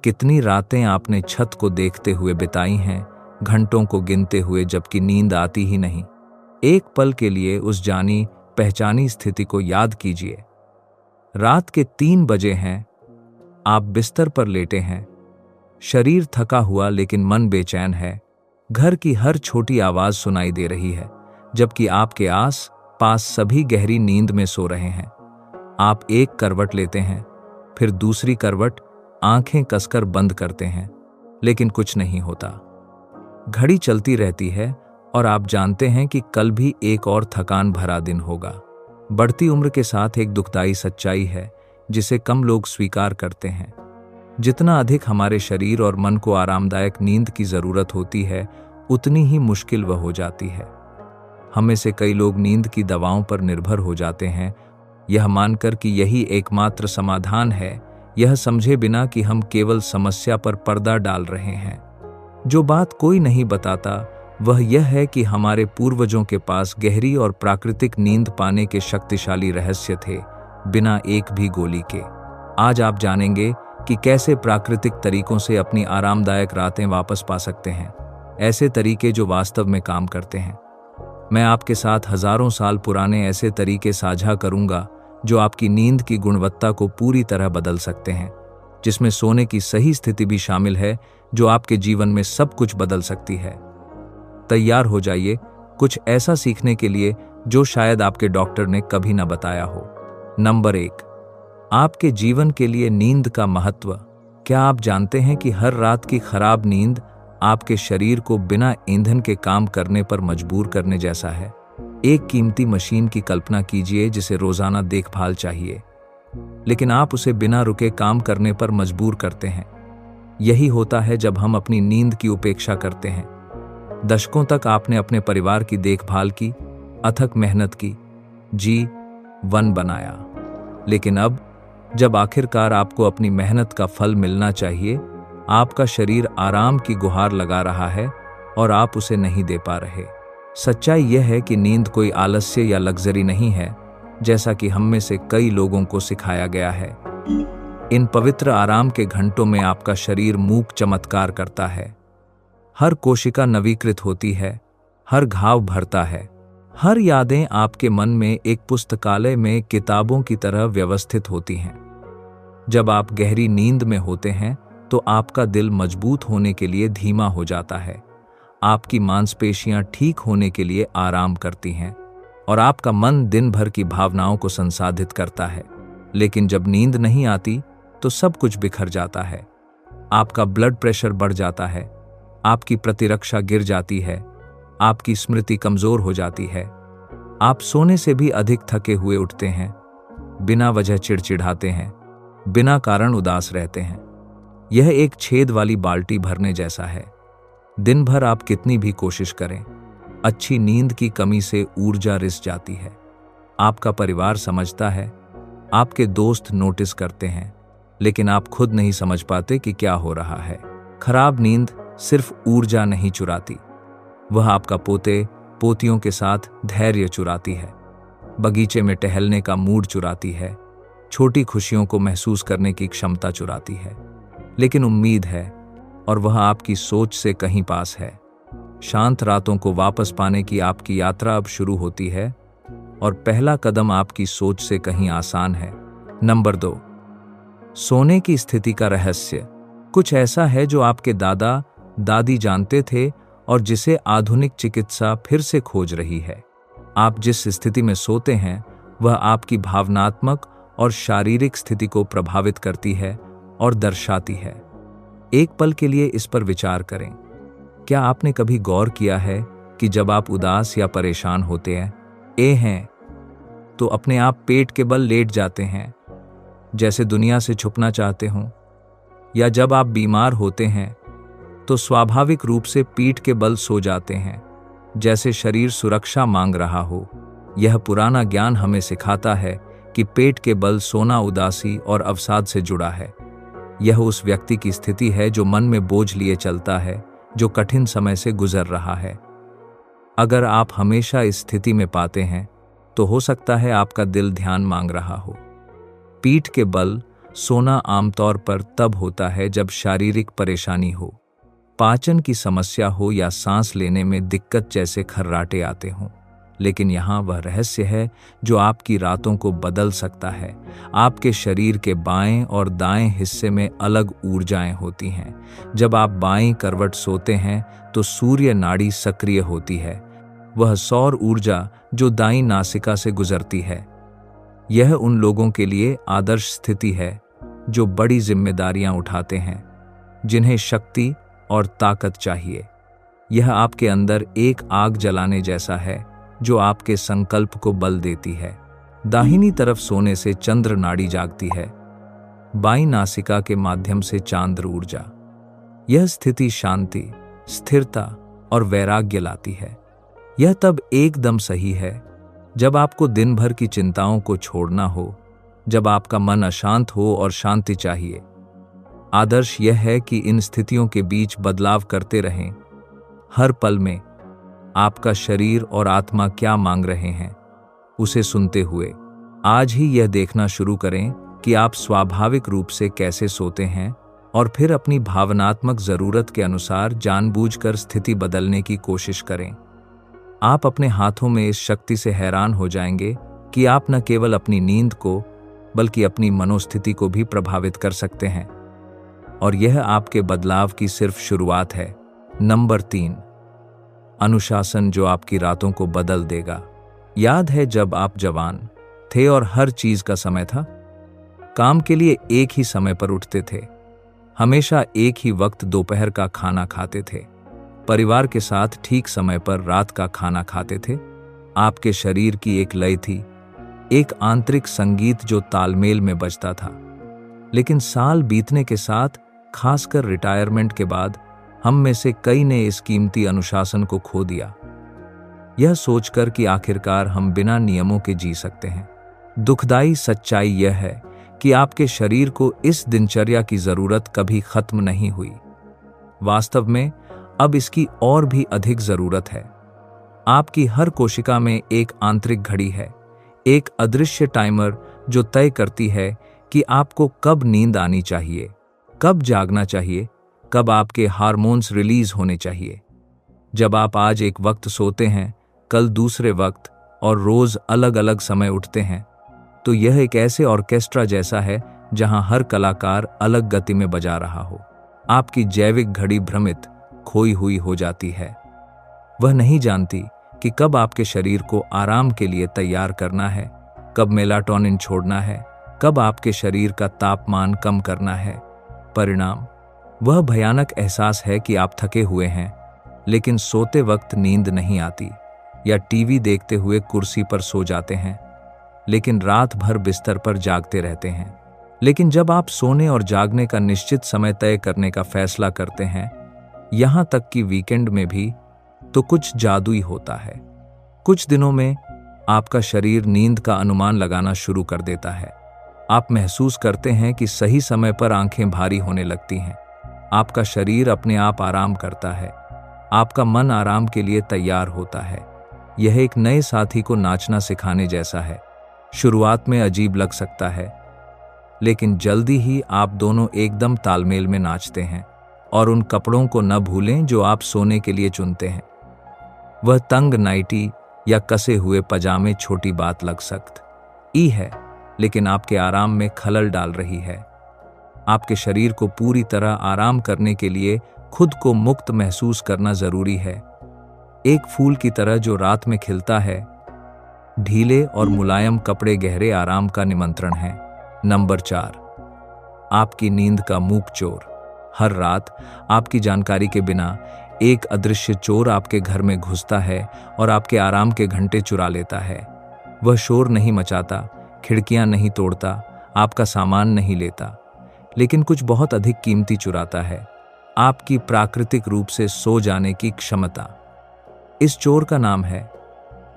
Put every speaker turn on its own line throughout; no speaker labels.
कितनी रातें आपने छत को देखते हुए बिताई हैं, घंटों को गिनते हुए जबकि नींद आती ही नहीं। एक पल के लिए उस जानी पहचानी स्थिति को याद कीजिए। रात के 3 बजे हैं, आप बिस्तर पर लेटे हैं, शरीर थका हुआ लेकिन मन बेचैन है। घर की हर छोटी आवाज सुनाई दे रही है, जबकि आपके आस पास सभी गहरी नींद में सो रहे हैं। आप एक करवट लेते हैं, फिर दूसरी करवट, आंखें कसकर बंद करते हैं, लेकिन कुछ नहीं होता। घड़ी चलती रहती है और आप जानते हैं कि कल भी एक और थकान भरा दिन होगा। बढ़ती उम्र के साथ एक दुखदाई सच्चाई है जिसे कम लोग स्वीकार करते हैं। जितना अधिक हमारे शरीर और मन को आरामदायक नींद की जरूरत होती है, उतनी ही मुश्किल वह हो जाती है। हम में से कई लोग नींद की दवाओं पर निर्भर हो जाते हैं, यह मानकर कि यही एकमात्र समाधान है, यह समझे बिना कि हम केवल समस्या पर पर्दा डाल रहे हैं। जो बात कोई नहीं बताता वह यह है कि हमारे पूर्वजों के पास गहरी और प्राकृतिक नींद पाने के शक्तिशाली रहस्य थे, बिना एक भी गोली के। आज आप जानेंगे कि कैसे प्राकृतिक तरीकों से अपनी आरामदायक रातें वापस पा सकते हैं, ऐसे तरीके जो वास्तव में काम करते हैं। मैं आपके साथ हजारों साल पुराने ऐसे तरीके साझा करूंगा जो आपकी नींद की गुणवत्ता को पूरी तरह बदल सकते हैं, जिसमें सोने की सही स्थिति भी शामिल है, जो आपके जीवन में सब कुछ बदल सकती है। तैयार हो जाइए कुछ ऐसा सीखने के लिए जो शायद आपके डॉक्टर ने कभी न बताया हो। नंबर 1, आपके जीवन के लिए नींद का महत्व। क्या आप जानते हैं कि हर रात की खराब नींद आपके शरीर को बिना ईंधन के काम करने पर मजबूर करने जैसा है? एक कीमती मशीन की कल्पना कीजिए जिसे रोजाना देखभाल चाहिए, लेकिन आप उसे बिना रुके काम करने पर मजबूर करते हैं। यही होता है जब हम अपनी नींद की उपेक्षा करते हैं। दशकों तक आपने अपने परिवार की देखभाल की, अथक मेहनत की, जीवन बनाया, लेकिन अब जब आखिरकार आपको अपनी मेहनत का फल मिलना चाहिए, आपका शरीर आराम की गुहार लगा रहा है और आप उसे नहीं दे पा रहे। सच्चाई यह है कि नींद कोई आलस्य या लग्जरी नहीं है, जैसा कि हम में से कई लोगों को सिखाया गया है। इन पवित्र आराम के घंटों में आपका शरीर मूक चमत्कार करता है। हर कोशिका नवीकृत होती है, हर घाव भरता है, हर यादें आपके मन में एक पुस्तकालय में किताबों की तरह व्यवस्थित होती हैं। जब आप गहरी नींद में होते हैं तो आपका दिल मजबूत होने के लिए धीमा हो जाता है, आपकी मांसपेशियां ठीक होने के लिए आराम करती हैं और आपका मन दिन भर की भावनाओं को संसाधित करता है। लेकिन जब नींद नहीं आती तो सब कुछ बिखर जाता है। आपका ब्लड प्रेशर बढ़ जाता है, आपकी प्रतिरक्षा गिर जाती है, आपकी स्मृति कमजोर हो जाती है, आप सोने से भी अधिक थके हुए उठते हैं, बिना वजह चिड़चिड़ाते हैं, बिना कारण उदास रहते हैं। यह एक छेद वाली बाल्टी भरने जैसा है। दिन भर आप कितनी भी कोशिश करें, अच्छी नींद की कमी से ऊर्जा रिस जाती है। आपका परिवार समझता है, आपके दोस्त नोटिस करते हैं, लेकिन आप खुद नहीं समझ पाते कि क्या हो रहा है। खराब नींद सिर्फ ऊर्जा नहीं चुराती, वह आपका पोते पोतियों के साथ धैर्य चुराती है, बगीचे में टहलने का मूड चुराती है, छोटी खुशियों को महसूस करने की क्षमता चुराती है। लेकिन उम्मीद है, और वह आपकी सोच से कहीं पास है। शांत रातों को वापस पाने की आपकी यात्रा अब शुरू होती है, और पहला कदम आपकी सोच से कहीं आसान है। नंबर 2, सोने की स्थिति का रहस्य। कुछ ऐसा है जो आपके दादा दादी जानते थे और जिसे आधुनिक चिकित्सा फिर से खोज रही है। आप जिस स्थिति में सोते हैं वह आपकी भावनात्मक और शारीरिक स्थिति को प्रभावित करती है और दर्शाती है। एक पल के लिए इस पर विचार करें। क्या आपने कभी गौर किया है कि जब आप उदास या परेशान होते हैं तो अपने आप पेट के बल लेट जाते हैं, जैसे दुनिया से छुपना चाहते हों? या जब आप बीमार होते हैं तो स्वाभाविक रूप से पीठ के बल सो जाते हैं, जैसे शरीर सुरक्षा मांग रहा हो? यह पुराना ज्ञान हमें सिखाता है कि पेट के बल सोना उदासी और अवसाद से जुड़ा है। यह उस व्यक्ति की स्थिति है जो मन में बोझ लिए चलता है, जो कठिन समय से गुजर रहा है। अगर आप हमेशा इस स्थिति में पाते हैं तो हो सकता है आपका दिल ध्यान मांग रहा हो। पीठ के बल सोना आमतौर पर तब होता है जब शारीरिक परेशानी हो, पाचन की समस्या हो या सांस लेने में दिक्कत जैसे खर्राटे आते हों। लेकिन यहाँ वह रहस्य है जो आपकी रातों को बदल सकता है। आपके शरीर के बाएं और दाएं हिस्से में अलग ऊर्जाएं होती हैं। जब आप बाईं करवट सोते हैं तो सूर्य नाड़ी सक्रिय होती है, वह सौर ऊर्जा जो दाईं नासिका से गुजरती है। यह उन लोगों के लिए आदर्श स्थिति है जो बड़ी जिम्मेदारियां उठाते हैं, जिन्हें शक्ति और ताकत चाहिए। यह आपके अंदर एक आग जलाने जैसा है जो आपके संकल्प को बल देती है। दाहिनी तरफ सोने से चंद्र नाड़ी जागती है, बाईं नासिका के माध्यम से चांद्र ऊर्जा। यह स्थिति शांति, स्थिरता और वैराग्य लाती है। यह तब एकदम सही है जब आपको दिन भर की चिंताओं को छोड़ना हो, जब आपका मन अशांत हो और शांति चाहिए। आदर्श यह है कि इन स्थितियों के बीच बदलाव करते रहें। हर पल में आपका शरीर और आत्मा क्या मांग रहे हैं, उसे सुनते हुए आज ही यह देखना शुरू करें कि आप स्वाभाविक रूप से कैसे सोते हैं और फिर अपनी भावनात्मक जरूरत के अनुसार जानबूझकर स्थिति बदलने की कोशिश करें। आप अपने हाथों में इस शक्ति से हैरान हो जाएंगे कि आप न केवल अपनी नींद को बल्कि अपनी मनोस्थिति को भी प्रभावित कर सकते हैं, और यह आपके बदलाव की सिर्फ शुरुआत है। नंबर 3, अनुशासन जो आपकी रातों को बदल देगा। याद है जब आप जवान थे और हर चीज का समय था? काम के लिए एक ही समय पर उठते थे, हमेशा एक ही वक्त दोपहर का खाना खाते थे, परिवार के साथ ठीक समय पर रात का खाना खाते थे। आपके शरीर की एक लय थी, एक आंतरिक संगीत जो तालमेल में बजता था। लेकिन साल बीतने के साथ, खासकर रिटायरमेंट के बाद, हम में से कई ने इस कीमती अनुशासन को खो दिया, यह सोचकर कि आखिरकार हम बिना नियमों के जी सकते हैं। दुखदाई सच्चाई यह है कि आपके शरीर को इस दिनचर्या की जरूरत कभी खत्म नहीं हुई। वास्तव में अब इसकी और भी अधिक जरूरत है। आपकी हर कोशिका में एक आंतरिक घड़ी है, एक अदृश्य टाइमर जो तय करती है कि आपको कब नींद आनी चाहिए, कब जागना चाहिए, कब आपके हार्मोन्स रिलीज होने चाहिए। जब आप आज एक वक्त सोते हैं, कल दूसरे वक्त और रोज अलग अलग समय उठते हैं, तो यह एक ऐसे ऑर्केस्ट्रा जैसा है जहां हर कलाकार अलग गति में बजा रहा हो। आपकी जैविक घड़ी भ्रमित, खोई हुई हो जाती है। वह नहीं जानती कि कब आपके शरीर को आराम के लिए तैयार करना है, कब मेलाटोनिन छोड़ना है, कब आपके शरीर का तापमान कम करना है। परिणाम वह भयानक एहसास है कि आप थके हुए हैं, लेकिन सोते वक्त नींद नहीं आती, या टीवी देखते हुए कुर्सी पर सो जाते हैं, लेकिन रात भर बिस्तर पर जागते रहते हैं। लेकिन जब आप सोने और जागने का निश्चित समय तय करने का फैसला करते हैं, यहां तक कि वीकेंड में भी, तो कुछ जादुई होता है। कुछ दिनों में आपका शरीर नींद का अनुमान लगाना शुरू कर देता है। आप महसूस करते हैं कि सही समय पर आंखें भारी होने लगती हैं। आपका शरीर अपने आप आराम करता है, आपका मन आराम के लिए तैयार होता है। यह एक नए साथी को नाचना सिखाने जैसा है। शुरुआत में अजीब लग सकता है, लेकिन जल्दी ही आप दोनों एकदम तालमेल में नाचते हैं। और उन कपड़ों को न भूलें जो आप सोने के लिए चुनते हैं। वह तंग नाइटी या कसे हुए पजामे छोटी बात लग सकती है, लेकिन आपके आराम में खलल डाल रही है। आपके शरीर को पूरी तरह आराम करने के लिए खुद को मुक्त महसूस करना जरूरी है। एक फूल की तरह जो रात में खिलता है, ढीले और मुलायम कपड़े गहरे आराम का निमंत्रण है। नंबर 4, आपकी नींद का मूक चोर। हर रात आपकी जानकारी के बिना एक अदृश्य चोर आपके घर में घुसता है और आपके आराम के घंटे चुरा लेता है। वह शोर नहीं मचाता, खिड़कियां नहीं तोड़ता, आपका सामान नहीं लेता, लेकिन कुछ बहुत अधिक कीमती चुराता है, आपकी प्राकृतिक रूप से सो जाने की क्षमता। इस चोर का नाम है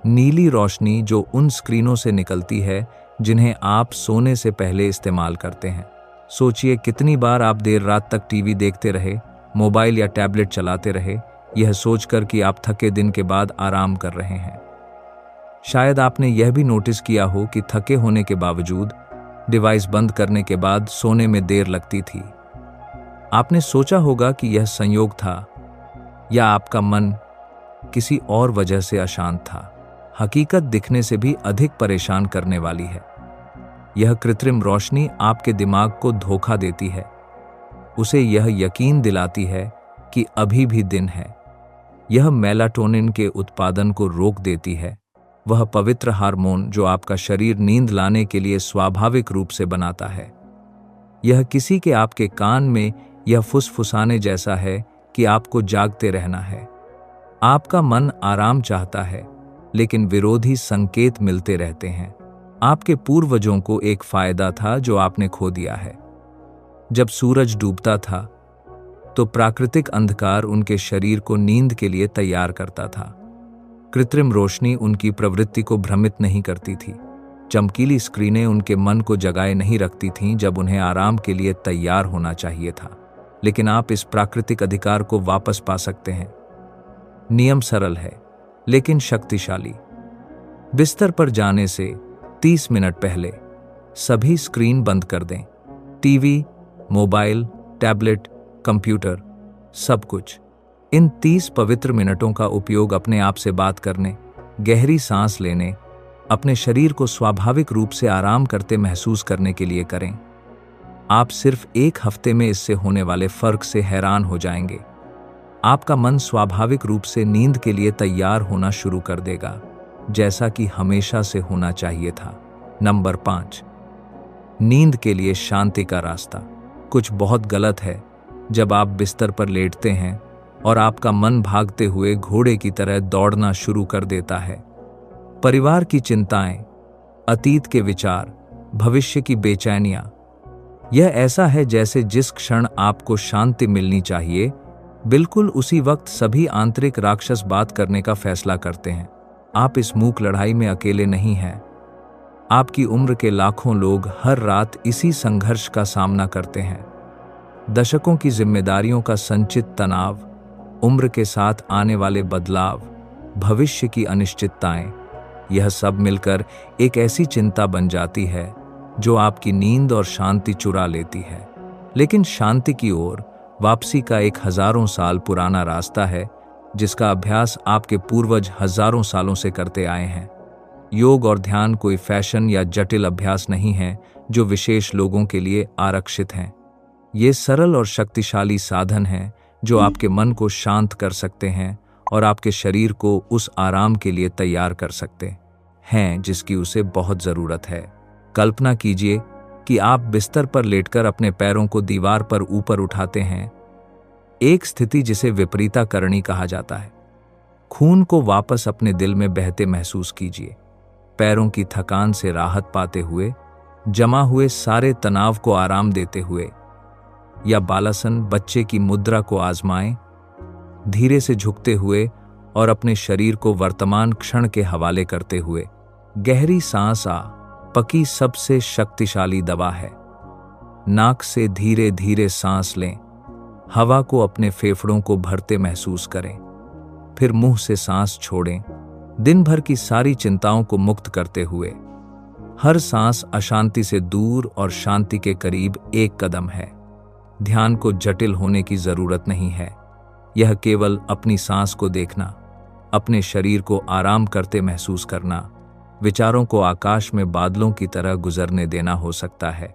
नीली रोशनी, जो उन स्क्रीनों से निकलती है जिन्हें आप सोने से पहले इस्तेमाल करते हैं। सोचिए कितनी बार आप देर रात तक टीवी देखते रहे, मोबाइल या टैबलेट चलाते रहे, यह सोचकर कि आप थके दिन के बाद आराम कर रहे हैं। शायद आपने यह भी नोटिस किया हो कि थके होने के बावजूद डिवाइस बंद करने के बाद सोने में देर लगती थी। आपने सोचा होगा कि यह संयोग था या आपका मन किसी और वजह से अशांत था। हकीकत दिखने से भी अधिक परेशान करने वाली है। यह कृत्रिम रोशनी आपके दिमाग को धोखा देती है। उसे यह यकीन दिलाती है कि अभी भी दिन है। यह मेलाटोनिन के उत्पादन को रोक देती है, वह पवित्र हार्मोन जो आपका शरीर नींद लाने के लिए स्वाभाविक रूप से बनाता है। यह किसी के आपके कान में यह फुसफुसाने जैसा है कि आपको जागते रहना है। आपका मन आराम चाहता है, लेकिन विरोधी संकेत मिलते रहते हैं। आपके पूर्वजों को एक फायदा था जो आपने खो दिया है। जब सूरज डूबता था तो प्राकृतिक अंधकार उनके शरीर को नींद के लिए तैयार करता था। कृत्रिम रोशनी उनकी प्रवृत्ति को भ्रमित नहीं करती थी। चमकीली स्क्रीनें उनके मन को जगाए नहीं रखती थीं जब उन्हें आराम के लिए तैयार होना चाहिए था। लेकिन आप इस प्राकृतिक अधिकार को वापस पा सकते हैं। नियम सरल है लेकिन शक्तिशाली। बिस्तर पर जाने से 30 मिनट पहले सभी स्क्रीन बंद कर दें। टीवी, मोबाइल, टैबलेट, कंप्यूटर, सब कुछ। इन 30 पवित्र मिनटों का उपयोग अपने आप से बात करने, गहरी सांस लेने, अपने शरीर को स्वाभाविक रूप से आराम करते महसूस करने के लिए करें। आप सिर्फ 1 हफ्ते में इससे होने वाले फर्क से हैरान हो जाएंगे। आपका मन स्वाभाविक रूप से नींद के लिए तैयार होना शुरू कर देगा, जैसा कि हमेशा से होना चाहिए था। नंबर 5, नींद के लिए शांति का रास्ता। कुछ बहुत गलत है जब आप बिस्तर पर लेटते हैं और आपका मन भागते हुए घोड़े की तरह दौड़ना शुरू कर देता है। परिवार की चिंताएं, अतीत के विचार, भविष्य की बेचैनियां। यह ऐसा है जैसे जिस क्षण आपको शांति मिलनी चाहिए, बिल्कुल उसी वक्त सभी आंतरिक राक्षस बात करने का फैसला करते हैं। आप इस मूक लड़ाई में अकेले नहीं हैं। आपकी उम्र के लाखों लोग हर रात इसी संघर्ष का सामना करते हैं। दशकों की जिम्मेदारियों का संचित तनाव, उम्र के साथ आने वाले बदलाव, भविष्य की अनिश्चितताएं, यह सब मिलकर एक ऐसी चिंता बन जाती है जो आपकी नींद और शांति चुरा लेती है। लेकिन शांति की ओर वापसी का एक हजारों साल पुराना रास्ता है जिसका अभ्यास आपके पूर्वज हजारों सालों से करते आए हैं। योग और ध्यान कोई फैशन या जटिल अभ्यास नहीं है जो विशेष लोगों के लिए आरक्षित हैं। ये सरल और शक्तिशाली साधन हैं जो आपके मन को शांत कर सकते हैं और आपके शरीर को उस आराम के लिए तैयार कर सकते हैं जिसकी उसे बहुत ज़रूरत है। कल्पना कीजिए कि आप बिस्तर पर लेटकर अपने पैरों को दीवार पर ऊपर उठाते हैं, एक स्थिति जिसे विपरीताकरणी कहा जाता है। खून को वापस अपने दिल में बहते महसूस कीजिए। पैरों की थकान से राहत पाते हुए, जमा हुए सारे तनाव को आराम देते हुए, या बालासन बच्चे की मुद्रा को आजमाएं, धीरे से झुकते हुए और अपने शरीर को वर्तमान क्षण के हवाले करते हुए। गहरी सांस पकी सबसे शक्तिशाली दवा है। नाक से धीरे धीरे सांस लें, हवा को अपने फेफड़ों को भरते महसूस करें, फिर मुंह से सांस छोड़ें, दिन भर की सारी चिंताओं को मुक्त करते हुए। हर सांस अशांति से दूर और शांति के करीब एक कदम है। ध्यान को जटिल होने की जरूरत नहीं है। यह केवल अपनी सांस को देखना, अपने शरीर को आराम करते महसूस करना, विचारों को आकाश में बादलों की तरह गुजरने देना हो सकता है।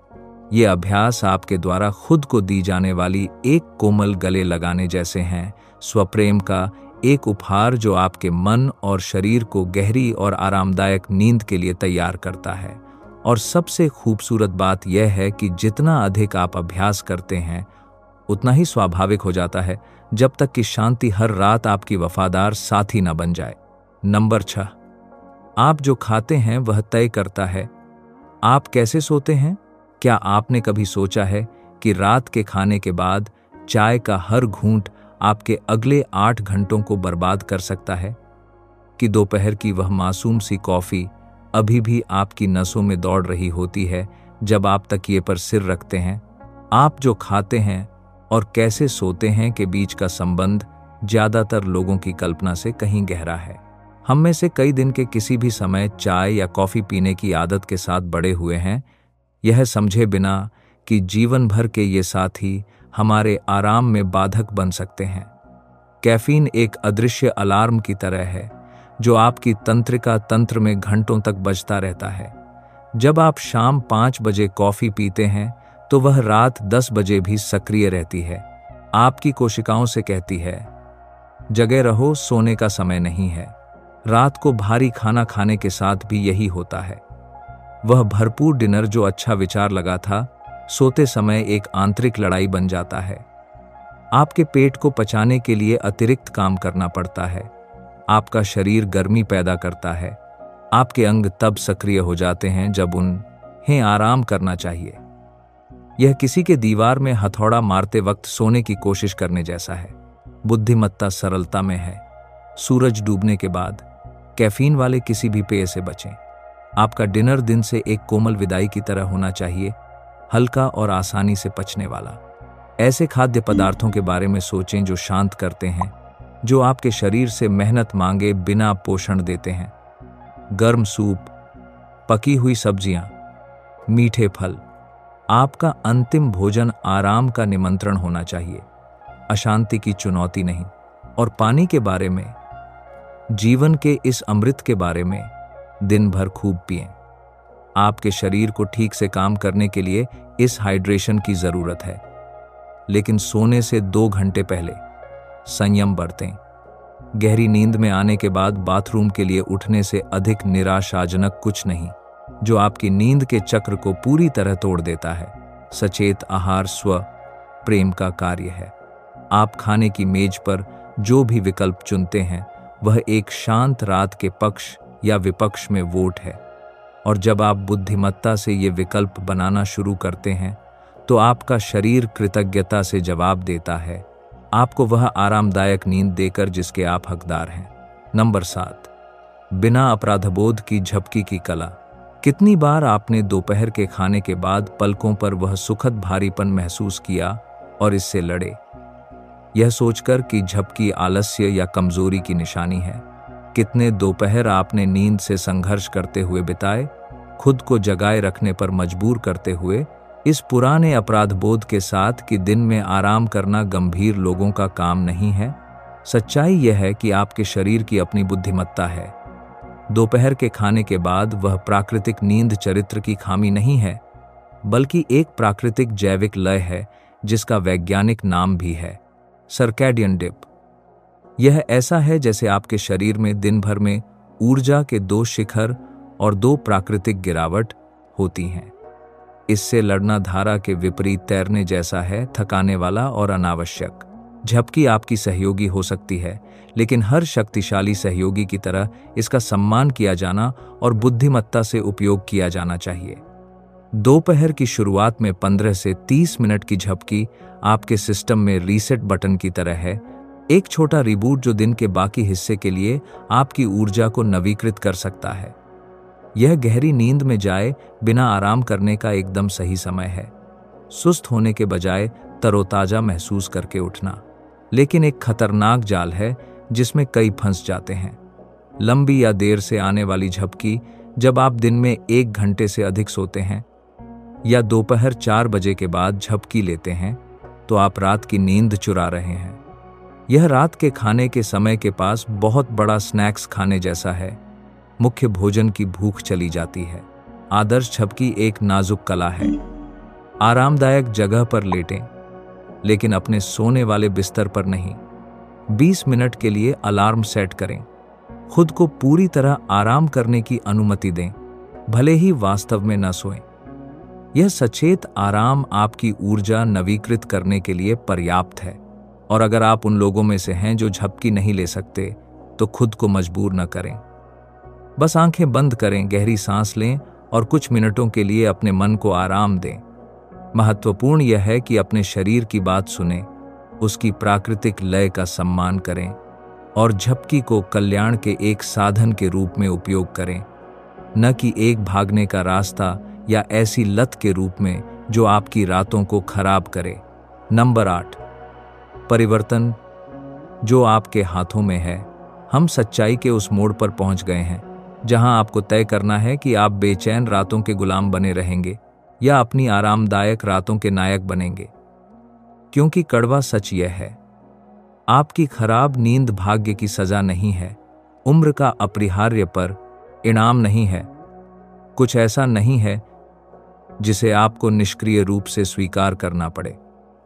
ये अभ्यास आपके द्वारा खुद को दी जाने वाली एक कोमल गले लगाने जैसे हैं, स्वप्रेम का एक उपहार जो आपके मन और शरीर को गहरी और आरामदायक नींद के लिए तैयार करता है। और सबसे खूबसूरत बात यह है कि जितना अधिक आप अभ्यास करते हैं उतना ही स्वाभाविक हो जाता है, जब तक कि शांति हर रात आपकी वफादार साथी न बन जाए। नंबर 6, आप जो खाते हैं वह तय करता है आप कैसे सोते हैं। क्या आपने कभी सोचा है कि रात के खाने के बाद चाय का हर घूंट आपके अगले 8 घंटों को बर्बाद कर सकता है? कि दोपहर की वह मासूम सी कॉफी अभी भी आपकी नसों में दौड़ रही होती है जब आप तकिए पर सिर रखते हैं। आप जो खाते हैं और कैसे सोते हैं के बीच का संबंध ज्यादातर लोगों की कल्पना से कहीं गहरा है। हम में से कई दिन के किसी भी समय चाय या कॉफी पीने की आदत के साथ बड़े हुए हैं, यह समझे बिना कि जीवन भर के ये साथी हमारे आराम में बाधक बन सकते हैं। कैफीन एक अदृश्य अलार्म की तरह है जो आपकी तंत्रिका तंत्र में घंटों तक बजता रहता है। जब आप शाम 5 बजे कॉफी पीते हैं तो वह रात 10 बजे भी सक्रिय रहती है। आपकी कोशिकाओं से कहती है, जगे रहो, सोने का समय नहीं है। रात को भारी खाना खाने के साथ भी यही होता है। वह भरपूर डिनर जो अच्छा विचार लगा था, सोते समय एक आंतरिक लड़ाई बन जाता है। आपके पेट को पचाने के लिए अतिरिक्त काम करना पड़ता है। आपका शरीर गर्मी पैदा करता है। आपके अंग तब सक्रिय हो जाते हैं जब उन्हें आराम करना चाहिए। यह किसी के दीवार में हथौड़ा मारते वक्त सोने की कोशिश करने जैसा है। बुद्धिमत्ता सरलता में है। सूरज डूबने के बाद कैफीन वाले किसी भी पेय से बचें। आपका डिनर दिन से एक कोमल विदाई की तरह होना चाहिए, हल्का और आसानी से पचने वाला। ऐसे खाद्य पदार्थों के बारे में सोचें जो शांत करते हैं, जो आपके शरीर से मेहनत मांगे बिना पोषण देते हैं। गर्म सूप, पकी हुई सब्जियां, मीठे फल। आपका अंतिम भोजन आराम का निमंत्रण होना चाहिए, अशांति की चुनौती नहीं। और पानी के बारे में, जीवन के इस अमृत के बारे में दिन भर खूब पिएं। आपके शरीर को ठीक से काम करने के लिए इस हाइड्रेशन की जरूरत है। लेकिन सोने से 2 घंटे पहले संयम बरतें। गहरी नींद में आने के बाद बाथरूम के लिए उठने से अधिक निराशाजनक कुछ नहीं, जो आपकी नींद के चक्र को पूरी तरह तोड़ देता है। सचेत आहार स्व प्रेम का कार्य है। आप खाने की मेज पर जो भी विकल्प चुनते हैं वह एक शांत रात के पक्ष या विपक्ष में वोट है। और जब आप बुद्धिमत्ता से ये विकल्प बनाना शुरू करते हैं तो आपका शरीर कृतज्ञता से जवाब देता है, आपको वह आरामदायक नींद देकर जिसके आप हकदार हैं। नंबर 7, बिना अपराधबोध की झपकी की कला। कितनी बार आपने दोपहर के खाने के बाद पलकों पर वह सुखद भारीपन महसूस किया और इससे लड़े, यह सोचकर कि झपकी आलस्य या कमजोरी की निशानी है। कितने दोपहर आपने नींद से संघर्ष करते हुए बिताए, खुद को जगाए रखने पर मजबूर करते हुए, इस पुराने अपराधबोध के साथ कि दिन में आराम करना गंभीर लोगों का काम नहीं है। सच्चाई यह है कि आपके शरीर की अपनी बुद्धिमत्ता है। दोपहर के खाने के बाद वह प्राकृतिक नींद चरित्र की खामी नहीं है, बल्कि एक प्राकृतिक जैविक लय है जिसका वैज्ञानिक नाम भी है सर्कैडियन डिप। यह ऐसा है जैसे आपके शरीर में दिन भर में ऊर्जा के 2 शिखर और 2 प्राकृतिक गिरावट होती हैं। इससे लड़ना धारा के विपरीत तैरने जैसा है, थकाने वाला और अनावश्यक। झपकी आपकी सहयोगी हो सकती है, लेकिन हर शक्तिशाली सहयोगी की तरह इसका सम्मान किया जाना और बुद्धिमत्ता से उपयोग किया जाना चाहिए। दोपहर की शुरुआत में 15 से 30 मिनट की झपकी आपके सिस्टम में रीसेट बटन की तरह है, एक छोटा रिबूट जो दिन के बाकी हिस्से के लिए आपकी ऊर्जा को नवीकृत कर सकता है। यह गहरी नींद में जाए बिना आराम करने का एकदम सही समय है, सुस्त होने के बजाय तरोताजा महसूस करके उठना। लेकिन एक खतरनाक जाल है जिसमें कई फंस जाते हैं। लंबी या देर से आने वाली झपकी, जब आप दिन में 1 घंटे से अधिक सोते हैं या दोपहर 4 बजे के बाद झपकी लेते हैं तो आप रात की नींद चुरा रहे हैं। यह रात के खाने के समय के पास बहुत बड़ा स्नैक्स खाने जैसा है। मुख्य भोजन की भूख चली जाती है। आदर्श झपकी एक नाजुक कला है। आरामदायक जगह पर लेटें, लेकिन अपने सोने वाले बिस्तर पर नहीं। 20 मिनट के लिए अलार्म सेट करें। खुद को पूरी तरह आराम करने की अनुमति दें, भले ही वास्तव में न सोएं। यह सचेत आराम आपकी ऊर्जा नवीकृत करने के लिए पर्याप्त है। और अगर आप उन लोगों में से हैं जो झपकी नहीं ले सकते, तो खुद को मजबूर न करें। बस आंखें बंद करें, गहरी सांस लें और कुछ मिनटों के लिए अपने मन को आराम दें। महत्वपूर्ण यह है कि अपने शरीर की बात सुनें, उसकी प्राकृतिक लय का सम्मान करें और झपकी को कल्याण के एक साधन के रूप में उपयोग करें, न कि एक भागने का रास्ता या ऐसी लत के रूप में जो आपकी रातों को खराब करे। नंबर 8, परिवर्तन जो आपके हाथों में है। हम सच्चाई के उस मोड़ पर पहुंच गए हैं जहां आपको तय करना है कि आप बेचैन रातों के गुलाम बने रहेंगे या अपनी आरामदायक रातों के नायक बनेंगे? क्योंकि कड़वा सच यह है, आपकी खराब नींद भाग्य की सजा नहीं है, उम्र का अपरिहार्य पर इनाम नहीं है, कुछ ऐसा नहीं है जिसे आपको निष्क्रिय रूप से स्वीकार करना पड़े।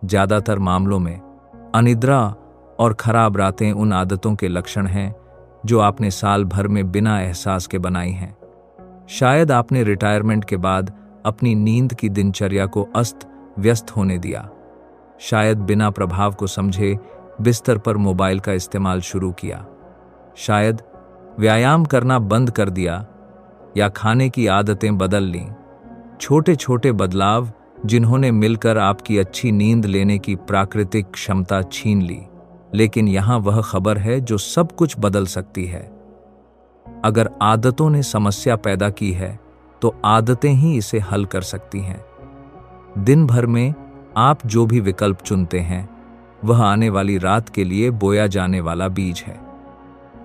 ज्यादातर मामलों में अनिद्रा और खराब रातें उन आदतों के लक्षण हैं जो आपने साल भर में बिना एहसास के बनाई हैं। शायद आपने रिटायरमेंट के बाद अपनी नींद की दिनचर्या को अस्त व्यस्त होने दिया, शायद बिना प्रभाव को समझे बिस्तर पर मोबाइल का इस्तेमाल शुरू किया, शायद व्यायाम करना बंद कर दिया या खाने की आदतें बदल लीं। छोटे छोटे बदलाव जिन्होंने मिलकर आपकी अच्छी नींद लेने की प्राकृतिक क्षमता छीन ली। लेकिन यहां वह खबर है जो सब कुछ बदल सकती है। अगर आदतों ने समस्या पैदा की है तो आदतें ही इसे हल कर सकती हैं। दिन भर में आप जो भी विकल्प चुनते हैं वह आने वाली रात के लिए बोया जाने वाला बीज है।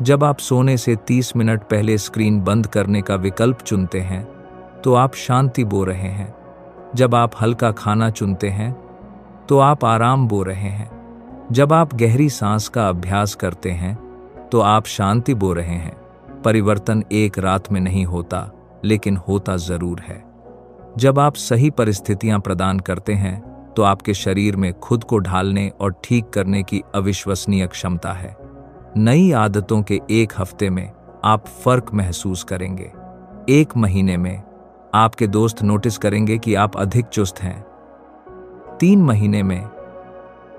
जब आप सोने से 30 मिनट पहले स्क्रीन बंद करने का विकल्प चुनते हैं तो आप शांति बो रहे हैं। जब आप हल्का खाना चुनते हैं तो आप आराम बो रहे हैं। जब आप गहरी सांस का अभ्यास करते हैं तो आप शांति बो रहे हैं। परिवर्तन एक रात में नहीं होता, लेकिन होता जरूर है। जब आप सही परिस्थितियां प्रदान करते हैं तो आपके शरीर में खुद को ढालने और ठीक करने की अविश्वसनीय क्षमता है। नई आदतों के एक हफ्ते में आप फर्क महसूस करेंगे। 1 महीने में आपके दोस्त नोटिस करेंगे कि आप अधिक चुस्त हैं। 3 महीने में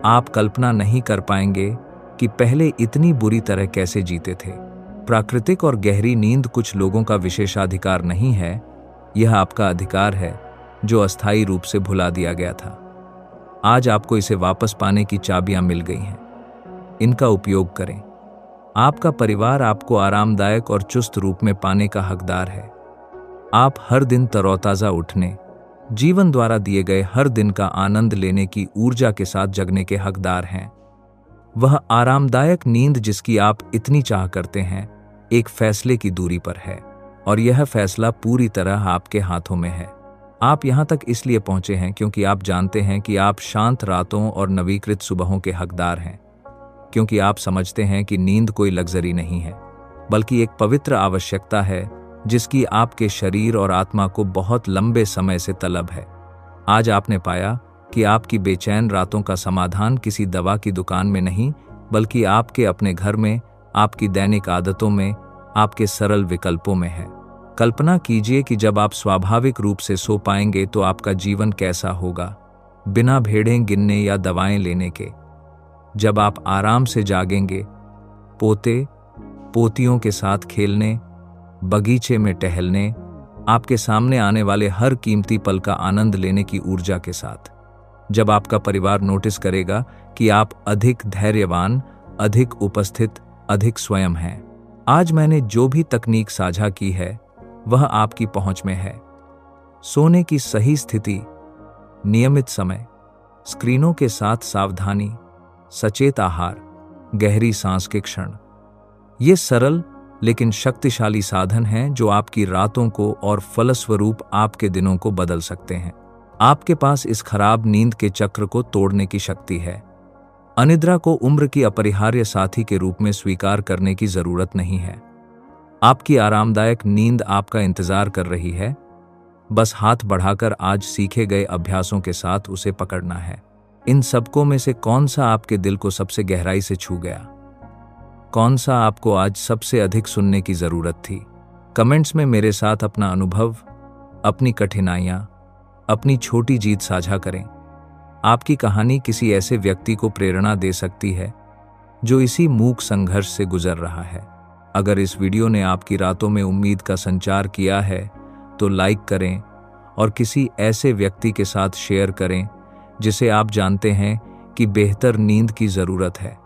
आप कल्पना नहीं कर पाएंगे कि पहले इतनी बुरी तरह कैसे जीते थे। प्राकृतिक और गहरी नींद कुछ लोगों का विशेषाधिकार नहीं है, यह आपका अधिकार है जो अस्थायी रूप से भुला दिया गया था। आज आपको इसे वापस पाने की चाबियां मिल गई हैं। इनका उपयोग करें। आपका परिवार आपको आरामदायक और चुस्त रूप में पाने का हकदार है। आप हर दिन तरोताजा उठने, जीवन द्वारा दिए गए हर दिन का आनंद लेने की ऊर्जा के साथ जगने के हकदार हैं। वह आरामदायक नींद जिसकी आप इतनी चाह करते हैं एक फैसले की दूरी पर है, और यह फैसला पूरी तरह आपके हाथों में है। आप यहां तक इसलिए पहुंचे हैं क्योंकि आप जानते हैं कि आप शांत रातों और नवीकृत सुबहों के हकदार हैं, क्योंकि आप समझते हैं कि नींद कोई लग्जरी नहीं है, बल्कि एक पवित्र आवश्यकता है जिसकी आपके शरीर और आत्मा को बहुत लंबे समय से तलब है। आज आपने पाया कि आपकी बेचैन रातों का समाधान किसी दवा की दुकान में नहीं, बल्कि आपके अपने घर में, आपकी दैनिक आदतों में, आपके सरल विकल्पों में है। कल्पना कीजिए कि जब आप स्वाभाविक रूप से सो पाएंगे तो आपका जीवन कैसा होगा, बिना भेड़ें गिनने या दवाएं लेने के। जब आप आराम से जागेंगे, पोते पोतियों के साथ खेलने, बगीचे में टहलने, आपके सामने आने वाले हर कीमती पल का आनंद लेने की ऊर्जा के साथ। जब आपका परिवार नोटिस करेगा कि आप अधिक धैर्यवान, अधिक उपस्थित, अधिक स्वयं हैं। आज मैंने जो भी तकनीक साझा की है वह आपकी पहुंच में है। सोने की सही स्थिति, नियमित समय, स्क्रीनों के साथ सावधानी, सचेत आहार, गहरी सांस के क्षण, ये सरल लेकिन शक्तिशाली साधन हैं जो आपकी रातों को और फलस्वरूप आपके दिनों को बदल सकते हैं। आपके पास इस खराब नींद के चक्र को तोड़ने की शक्ति है। अनिद्रा को उम्र की अपरिहार्य साथी के रूप में स्वीकार करने की जरूरत नहीं है। आपकी आरामदायक नींद आपका इंतजार कर रही है, बस हाथ बढ़ाकर आज सीखे गए अभ्यासों के साथ उसे पकड़ना है। इन सबकों में से कौन सा आपके दिल को सबसे गहराई से छू गया? कौन सा आपको आज सबसे अधिक सुनने की जरूरत थी? कमेंट्स में मेरे साथ अपना अनुभव, अपनी कठिनाइयां, अपनी छोटी जीत साझा करें। आपकी कहानी किसी ऐसे व्यक्ति को प्रेरणा दे सकती है जो इसी मूक संघर्ष से गुजर रहा है। अगर इस वीडियो ने आपकी रातों में उम्मीद का संचार किया है तो लाइक करें और किसी ऐसे व्यक्ति के साथ शेयर करें जिसे आप जानते हैं कि बेहतर नींद की जरूरत है।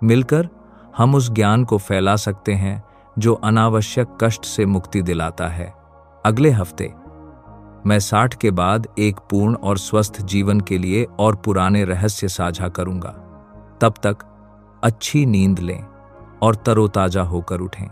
मिलकर हम उस ज्ञान को फैला सकते हैं जो अनावश्यक कष्ट से मुक्ति दिलाता है। अगले हफ्ते मैं 60 के बाद एक पूर्ण और स्वस्थ जीवन के लिए और पुराने रहस्य साझा करूंगा। तब तक अच्छी नींद लें और तरोताजा होकर उठें।